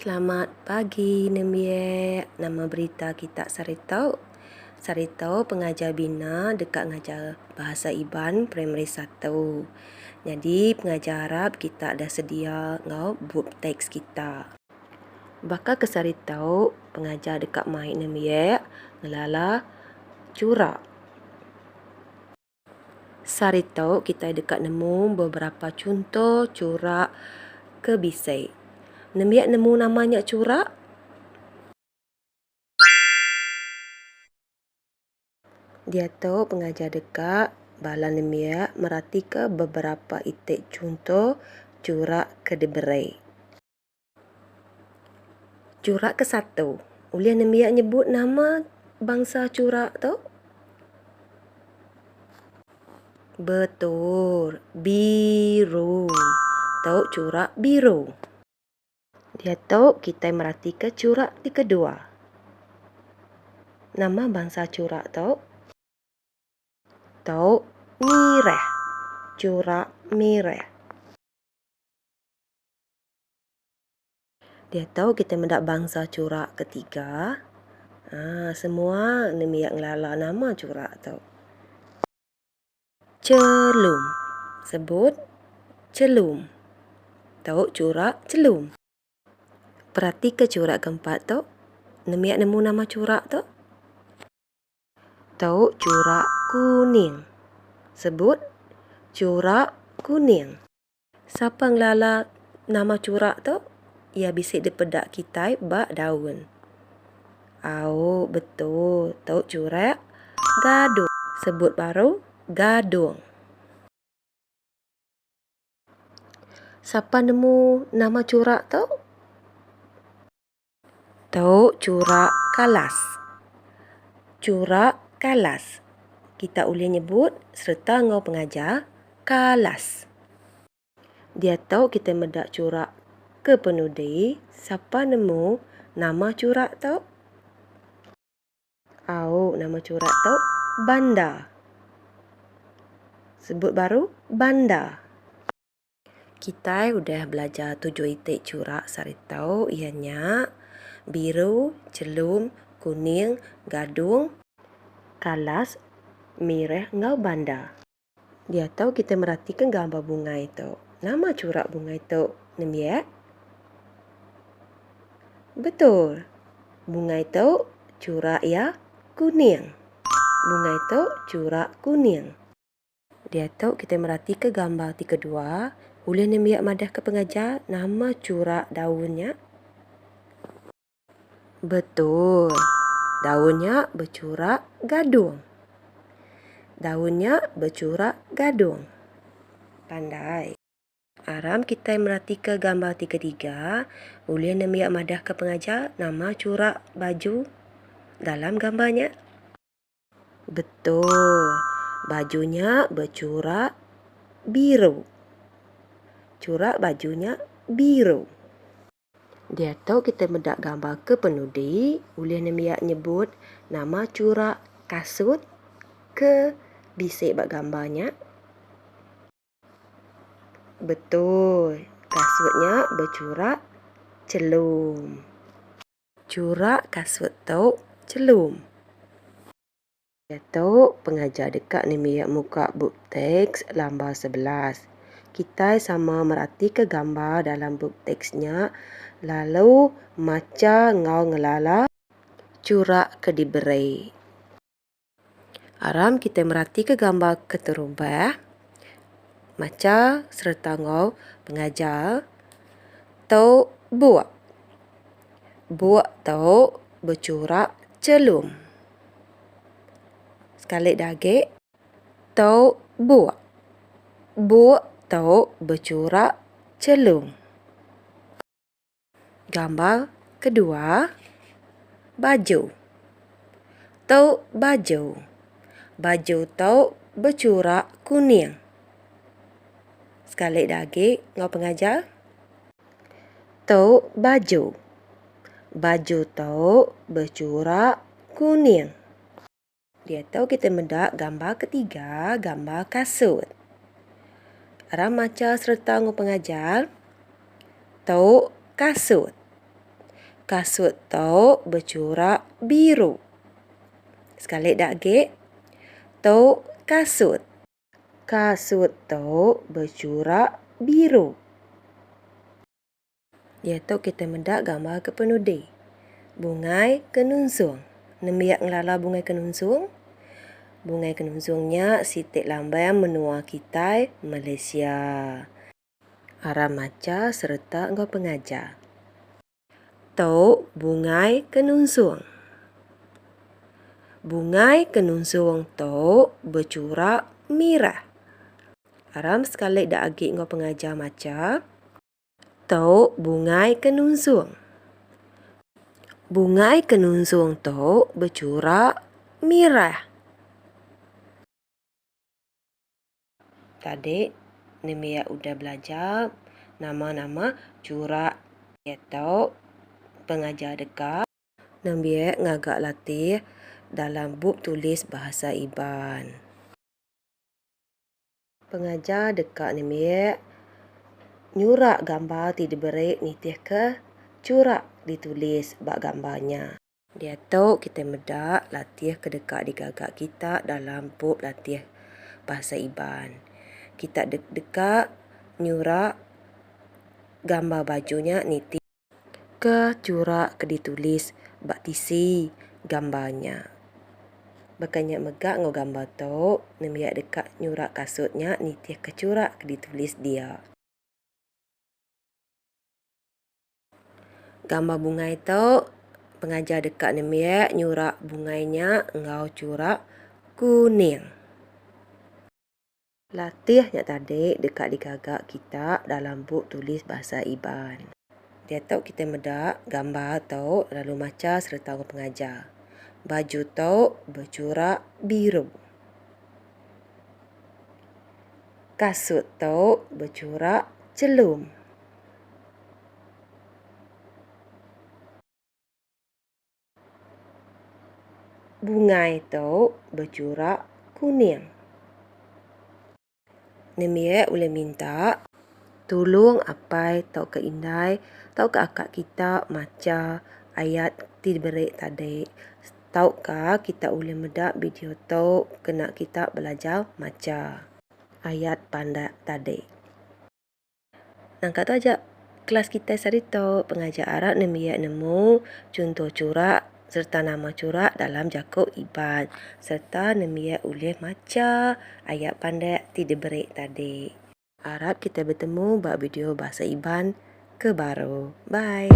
Selamat pagi, Nemie. Nama berita kita Sarito. Sarito pengajar bina dekat ngajar bahasa Iban Primary 1. Jadi pengajar Arab kita dah sedia ngau buku teks kita. Bakal ke Sarito pengajar dekat mai Nemie ngelala curak. Sarito kita dekat nemu beberapa contoh curak kebisai. Nemie nemu namanya curak. Dia tahu pengajar dekat balan Nemia merhati ke beberapa itik contoh curak kedeberai. Curak ke-1. Ulian Nemia nyebut nama bangsa curak tu? Betul. Biru. Tahu curak biru. Dia tahu kita merhati ke curak di kedua. Nama bangsa curak tahu? Tahu mireh. Curak mireh. Dia tahu kita mendak bangsa curak ketiga. Semua Nemia ngelala nama curak tahu. Celum. Sebut celum. Tahu curak celum. Perhati ke curak keempat tu. Nemia nemu nama curak tu. Tahu curak kuning. Sebut curak kuning. Siapa ngelala nama curak tu? Ia bisik di pedak kita bak daun. Betul. Tahu curak gadung. Sebut baru gadung. Siapa nemu nama curak tu? Tahu curak kalas. Curak kalas. Kita boleh nyebut serta ngau pengajar kalas. Dia tahu kita mendak curak ke penudi. Siapa nemu nama curak tu? Nama curak tu Banda. Sebut baru Banda. Kita sudah belajar 7 itik curak Sarito. Ianya biru, celum, kuning, gadung, kalas, mireh, ngau banda. Dia tahu kita merhatikan gambar bunga itu. Nama curak bunga itu Nemia? Betul. Bunga itu curak ya kuning. Bunga itu curak kuning. Dia tahu kita merhati ke gambar di kedua. Boleh Nemia madah ke pengajar nama curak daunnya? Betul. Daunnya bercurak gadung. Daunnya bercurak gadung. Pandai. Aram kita merhati ke gambar tiga. Boleh Nemia madah ke pengajar nama curak baju dalam gambarnya? Betul. Bajunya bercurak biru. Curak bajunya biru. Dia tahu kita mendak gambar ke penudi. Boleh Nemia nyebut nama curak kasut ke bisik bak gambarnya? Betul. Kasutnya bercurak celum. Curak kasut tu celum. Dia tahu pengajar dekat Nemia muka buku teks lambar 11. Kita sama merhati ke gambar dalam buku teksnya. Lalu maca ngau ngelala curak kedeberai. Aram kita merhati ke gambar keterubah. Maca serta ngau pengajar. Tahu buak. Buak tahu bercurak celum. Sekali lagi. Tahu buak. Buak tahu bercurak celum. Gambar kedua, baju. Tahu baju. Baju tahu bercurak kuning. Sekali lagi, ngau pengajar. Tahu baju. Baju tahu bercurak kuning. Dia tahu kita mendak gambar ketiga, gambar kasut. Aram maca serta ngau pengajar. Tahu kasut. Kasut tok bercorak biru. Sekali dak ge? Tok kasut. Kasut tok bercorak biru. Ya tok kita mendak gambar ke penudi. Bungai kenunsung. Nemiak ngelala bungai kenunsung? Bungai kenunsungnya sitik lambang menua kita Malaysia. Aram maca serta engkau pengajar. Tok bungai kenunsung. Bungai kenunsung tok bercorak merah. Aram sekali dak agi engkau pengajar maca. Tok bungai kenunsung. Bungai kenunsung tok bercorak merah. Tadi Nimia udah belajar nama-nama corak atau pengajar dekat. Nimia ngagak latih dalam buku tulis bahasa Iban. Pengajar dekat Nimia nyurak gambar ti diberi nitih ke corak ditulis bak gambarnya. Dia tahu kita medak latih ke dekat digagak kita dalam buku latih bahasa Iban. Kita dekat nyurak gambar bajunya niti ke corak ke ditulis bak tisi gambarnya. Bukannya megak ngo gambar tok, nemiak dekat nyurak kasutnya niti ke corak ke ditulis dia. Gambar bunga itu pengajar dekat nemiak nyurak bungainya ngau corak kuning. Latihnya tadi dekat digagak kita dalam buku tulis bahasa Iban. Dia tahu kita medak gambar tahu lalu maca serta pengajar. Baju tahu bercorak biru. Kasut tahu bercorak celum. Bungai tahu bercorak kuning. Nimia boleh minta tolong apai tau ke indai tau ke akak kita maca ayat ti diberi tadi. Taukah kita boleh medak video tau kena kita belajar maca ayat pandak tadi. Nangkat tu aja kelas kita sari tau pengajar Arab Nimia nemu contoh corak serta nama corak dalam Jakub Iban serta Nimia boleh maca ayat pandak ti diberi tadi. Harap kita bertemu bak video bahasa Iban ke baru. Bye.